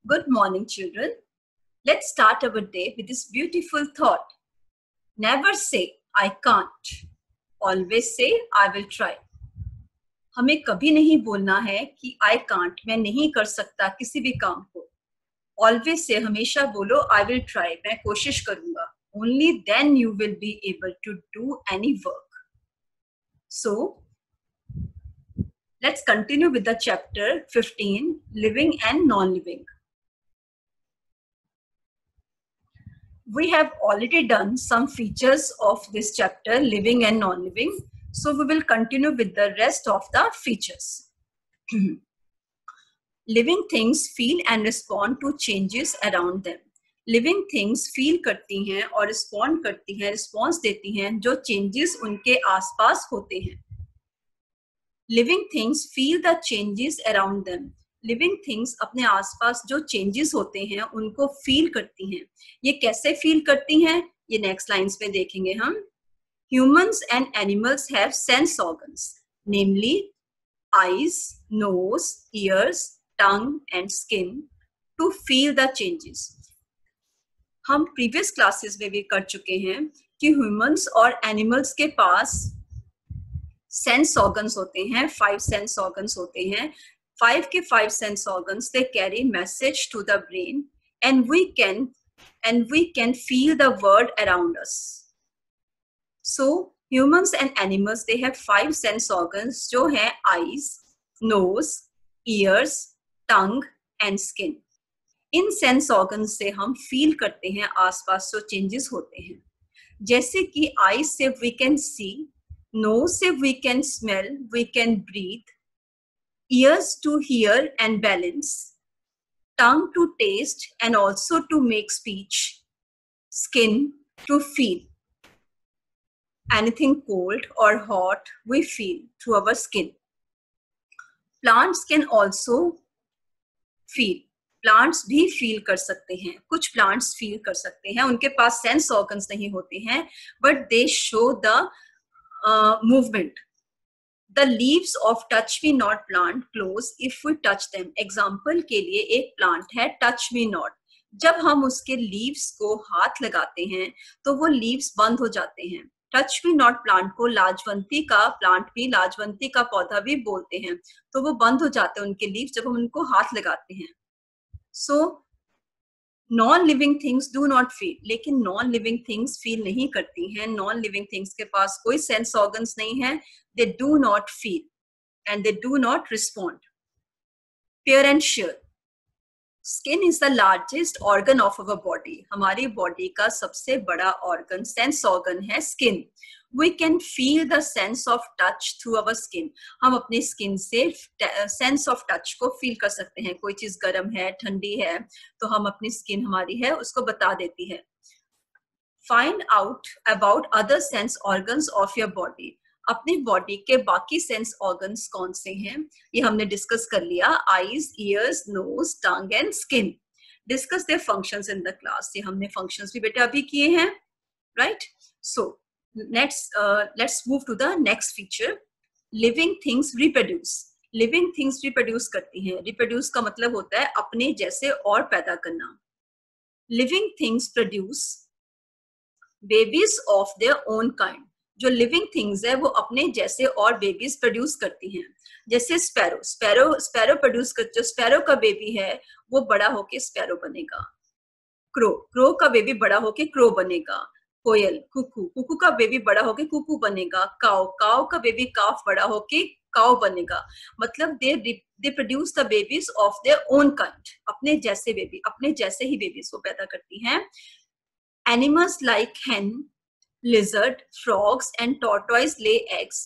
Good morning, children. Let's start our day with this beautiful thought. Never say, I can't. Always say, I will try. हमें कभी नहीं बोलना है कि I can't, मैं नहीं कर सकता किसी भी काम को. Always say, हमेशा बोलो, I will try, मैं कोशिश करूंगा. Only then you will be able to do any work. So, let's continue with the chapter 15, Living and Non-Living. We have already done some features of this chapter, living and non-living. So we will continue with the rest of the features. Living things feel and respond to changes around them. Living things feel करती हैं और respond करती हैं, response देती हैं जो changes उनके आसपास होते हैं. Living things feel the changes around them. Living things अपने आसपास जो चेंजेस होते हैं उनको फील करती हैं. ये कैसे फील करती हैं ये नेक्स्ट लाइंस में देखेंगे हम. Humans and animals have sense organs, namely eyes, nose, ears, tongue and skin to feel the changes. हम प्रीवियस क्लासेस में भी कर चुके हैं कि ह्यूमंस और एनिमल्स के पास सेंस ऑर्गन्स होते हैं. 5 सेंस ऑर्गन्स होते हैं. 5 sense organs, they carry message to the brain and we can feel the world around us. So humans and animals, they have 5 sense organs जो हैं eyes, nose, ears, tongue and skin. In sense organs से हम feel करते हैं आसपास जो changes होते हैं. जैसे कि eyes से we can see, nose से we can smell, we can breathe, ears to hear and balance, tongue to taste and also to make speech, skin to feel. Anything cold or hot we feel through our skin. Plants can also feel. Plants भी feel कर सकते हैं. कुछ plants feel कर सकते हैं. उनके पास sense organs नहीं होते हैं, but they show the movement. The leaves of touch me not plant close if we touch them. Example के लिए एक plant है touch me not. जब हम उसके leaves को हाथ लगाते हैं तो वो leaves बंद हो जाते हैं. touch me not plant को लाजवंती का plant भी, लाजवंती का पौधा भी बोलते हैं. तो वो बंद हो जाते हैं उनके leaves जब हम उनको हाथ लगाते हैं. So non living things do not feel. लेकिन नॉन लिविंग थिंग्स फील नहीं करती हैं. नॉन लिविंग थिंग्स के पास कोई सेंस ऑर्गन्स नहीं है. They do not feel and they do not respond. Pure and sure. Skin is the largest organ of our body. हमारी body का सबसे बड़ा ऑर्गन, सेंस ऑर्गन है skin. We can feel the sense of touch through our skin. हम अपने skin से sense of touch को feel कर सकते हैं. कोई चीज गर्म है, ठंडी है, तो हम अपनी स्किन हमारी है उसको बता देती है. Find out about other sense organs of your body. अपनी बॉडी के बाकी सेंस ऑर्गन्स कौन से हैं ये हमने डिस्कस कर लिया. Eyes, ears, nose, tongue and skin. Discuss their functions in the class. ये हमने फंक्शंस भी बेटा अभी किए हैं, right? So let's move to the next feature. Living things reproduce. Living things reproduce करती हैं. Reproduce का मतलब होता है अपने जैसे और पैदा करना. Living things produce babies of their own kind. जो लिविंग थिंग्स है वो अपने जैसे और बेबीज प्रोड्यूस करती हैं. जैसे स्पैरो प्रोड्यूस कर, जो स्पैरो का बेबी है वो बड़ा होके स्पैरो बनेगा. क्रो का बेबी बड़ा होके क्रो बनेगा. कोयल, कुकू का बेबी बड़ा होके कुकू बनेगा. काव का बेबी काफ बड़ा होके काव बनेगा. मतलब they produce the babies of their own kind. अपने जैसे बेबी, अपने जैसे ही बेबीज को पैदा करती हैं. Animals like hen, lizard, frogs and tortoise lay eggs.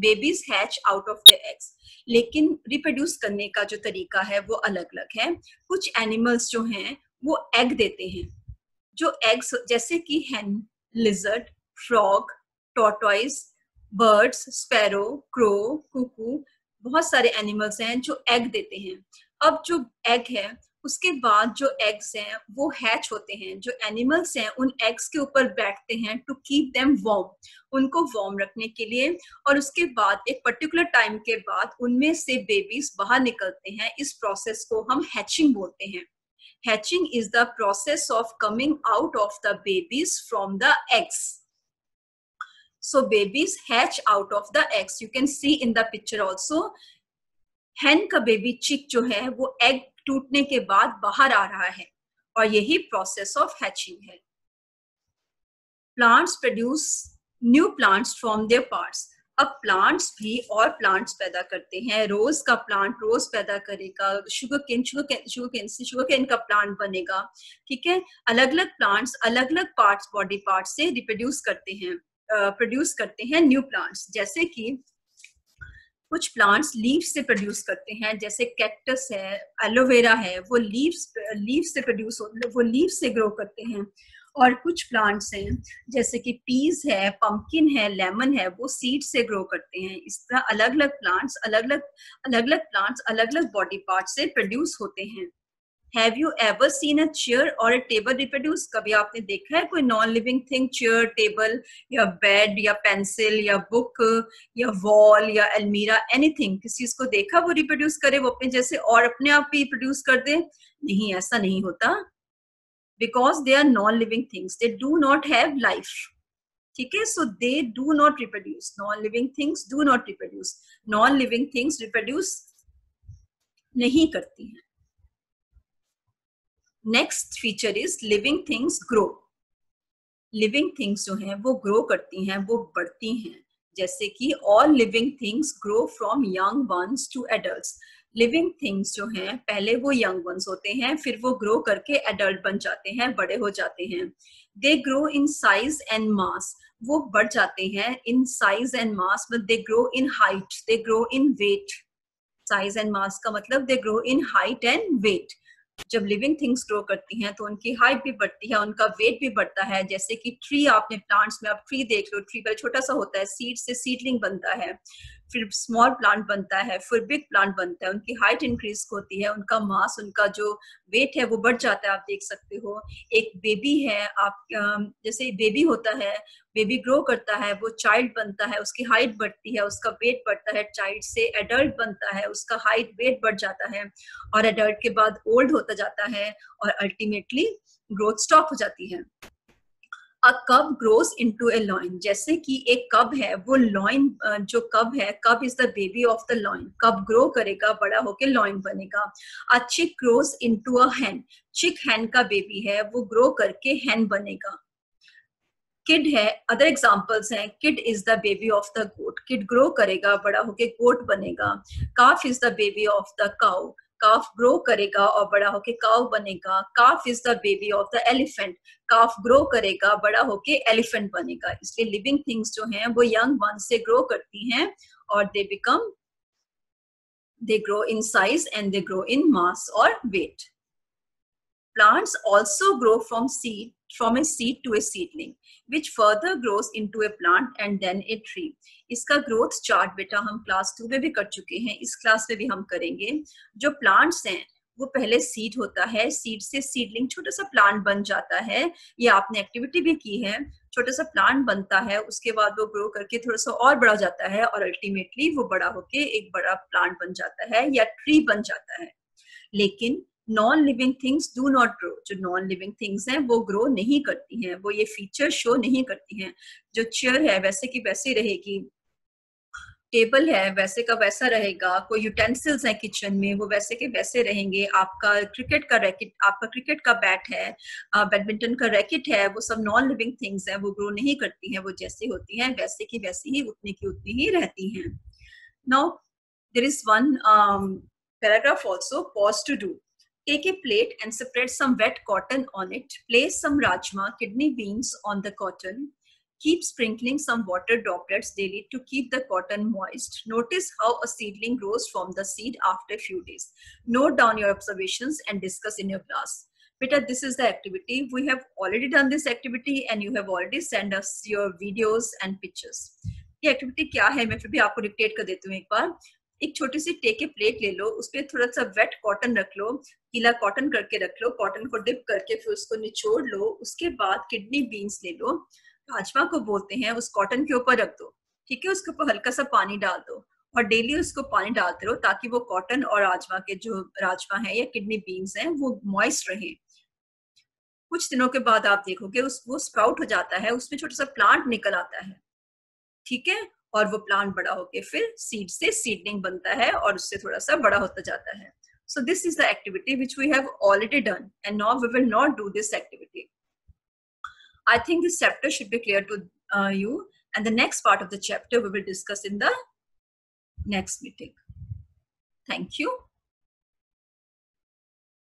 Babies hatch out of the eggs. लेकिन रिप्रोड्यूस करने का जो तरीका है वो अलग अलग है. कुछ एनिमल्स जो हैं वो एग देते हैं. जो एग्स जैसे कि hen, lizard, frog, tortoise, birds, sparrow, crow, cuckoo, बहुत सारे एनिमल्स हैं जो एग देते हैं. अब जो एग है उसके बाद जो एग्स हैं वो हैच होते हैं. जो एनिमल्स हैं उन एग्स के ऊपर बैठते हैं टू कीप देम वार्म, उनको वार्म रखने के लिए. और उसके बाद एक पर्टिकुलर टाइम के बाद उनमें से बेबीज बाहर निकलते हैं. इस प्रोसेस को हम हैचिंग बोलते हैं. Hatching is the process of coming out of the babies from the eggs. So babies hatch out of the eggs. You can see in the picture also. hen का baby चिक जो है वो egg टूटने के बाद बाहर आ रहा है और यही प्रोसेस ऑफ हैचिंग है. Plants produce new plants from there parts. अब प्लांट्स भी और प्लांट्स पैदा करते हैं. रोज का प्लांट रोज पैदा करेगा, शुगर केन का प्लांट बनेगा. ठीक है, अलग अलग प्लांट्स अलग अलग पार्ट्स, बॉडी पार्ट्स से रिप्रोड्यूस करते हैं न्यू प्लांट्स. जैसे कि कुछ प्लांट्स लीव्स से प्रोड्यूस करते हैं, जैसे कैक्टस है, एलोवेरा है, वो लीव्स से ग्रो करते हैं. और कुछ प्लांट्स हैं जैसे कि पीज है, पंपकिन है, लेमन है, वो सीड से ग्रो करते हैं. इस तरह अलग अलग प्लांट्स अलग अलग बॉडी पार्ट से प्रोड्यूस होते हैं. Have you ever seen a chair or a table reproduce? कभी आपने देखा है कोई non living thing chair, table या बेड या पेंसिल या बुक या वॉल या अलमीरा, एनीथिंग, किसी चीज को देखा वो रिप्रोड्यूस करे वो अपने जैसे और अपने आप ही प्रोड्यूस कर दे? नहीं, ऐसा नहीं होता. Because they are non-living things, they do not have life. ठीक है, so they do not reproduce. Non-living things do not reproduce. Non-living things reproduce नहीं करती हैं. Next feature is living things grow. Living things जो हैं वो grow करती हैं, वो बढ़ती हैं. जैसे कि all living things grow from young ones to adults. Living things जो हैं पहले वो यंग वंस होते हैं, फिर वो ग्रो करके एडल्ट बन जाते हैं, बड़े हो जाते हैं. They grow in size and mass. वो बढ़ जाते हैं in size and mass, but they grow in height, they grow in weight. Size and mass का मतलब they grow in height and weight. जब लिविंग थिंग्स ग्रो करती हैं तो उनकी हाइट भी बढ़ती है, उनका वेट भी बढ़ता है. जैसे कि ट्री, आपने प्लांट्स में आप ट्री देख लो, ट्री पहले छोटा सा होता है, सीड से सीडलिंग बनता है, फिर स्मॉल प्लांट बनता है, फिर बिग प्लांट बनता है. उनकी हाइट इंक्रीज होती है, उनका मास, उनका जो वेट है वो बढ़ जाता है. आप देख सकते हो एक बेबी है, आप जैसे बेबी होता है, बेबी ग्रो करता है, वो चाइल्ड बनता है, उसकी हाइट बढ़ती है, उसका वेट बढ़ता है, चाइल्ड से एडल्ट बनता है, उसका हाइट वेट बढ़ जाता है और एडल्ट के बाद ओल्ड होता जाता है और अल्टीमेटली ग्रोथ स्टॉप हो जाती है. अ कब ग्रोज इनटू ए लॉइन. जैसे कि एक कब है, वो लॉइन जो कब है, cub is the baby of the lion. Cub grow करेगा, बड़ा होके लॉइन बनेगा. अ चिक ग्रोज इनटू अ हैन. चिक हैन का बेबी है, वो ग्रो करके हैन बनेगा. किड है, अदर एग्जांपल्स हैं. Kid is the baby of the goat. Kid grow करेगा, बड़ा होके गोट बनेगा. Calf is the baby of the cow. Calf grow करेगा और बड़ा होके काउ बनेगा. Calf is the baby of the elephant. Calf grow करेगा, बड़ा होके एलिफेंट बनेगा. इसलिए लिविंग थिंग्स जो हैं वो यंग वन से ग्रो करती हैं और they grow in size and they grow in mass or weight. Plants also grow from a seed to a seedling, which further grows into a plant and then a tree. इसका growth chart बेटा हम class 2 में भी कर चुके हैं, इस class में भी हम करेंगे. जो प्लांट्स हैं वो पहले सीड होता है, सीड से सीडलिंग छोटा सा प्लांट बन जाता है. ये आपने एक्टिविटी भी की है. छोटा सा प्लांट बनता है, उसके बाद वो ग्रो करके थोड़ा सा और बड़ा जाता है और अल्टीमेटली वो बड़ा होके एक बड़ा प्लांट बन जाता है या ट्री बन जाता है. लेकिन non living things do not grow. जो नॉन लिविंग थिंग्स हैं वो ग्रो नहीं करती हैं, वो ये फीचर शो नहीं करती हैं. जो चेयर है वैसे की वैसे रहेगी, टेबल है वैसे का वैसा रहेगा, कोई यूटेंसिल्स है किचन में वो वैसे के वैसे रहेंगे. आपका क्रिकेट का बैट है, बैडमिंटन का रैकेट है, वो सब नॉन लिविंग थिंग्स हैं, वो ग्रो नहीं करती हैं. वो जैसी होती हैं वैसे की वैसी ही, उतनी की उतनी ही रहती हैं. Now there is one paragraph also. Pause to do. Take a plate and spread some wet cotton on it. Place some rajma, kidney beans on the cotton. Keep sprinkling some water droplets daily to keep the cotton moist. Notice how a seedling grows from the seed after a few days. Note down your observations and discuss in your class. Beta, this is the activity. We have already done this activity and you have already sent us your videos and pictures. ये activity क्या है मैं फिर भी आपको dictate कर देती हूँ एक बार. एक छोटी सी टेक के प्लेट ले लो, उस पर थोड़ा सा वेट कॉटन रख लो, गीला कॉटन करके रख लो, कॉटन को डिप करके फिर उसको निचोड़ लो. उसके बाद किडनी बीन्स ले लो, राजमा को बोलते हैं, उस कॉटन के ऊपर रख दो. ठीक है, उसके ऊपर हल्का सा पानी डाल दो और डेली उसको पानी डालते रहो ताकि वो कॉटन और राजमा के जो राजमा है या किडनी बीन्स हैं वो मॉइस्ट रहे. कुछ दिनों के बाद आप देखोगे वो स्प्राउट हो जाता है, उसमें छोटा सा प्लांट निकल आता है, ठीक है, और वो प्लांट बड़ा होके फिर सीड से सीडलिंग बनता है और उससे थोड़ा सा बड़ा होता जाता है. So this is the activity which we have already done, and now we will not do this activity. I think this chapter should be clear to you, and the next part of the chapter we will discuss in the next meeting. Thank you.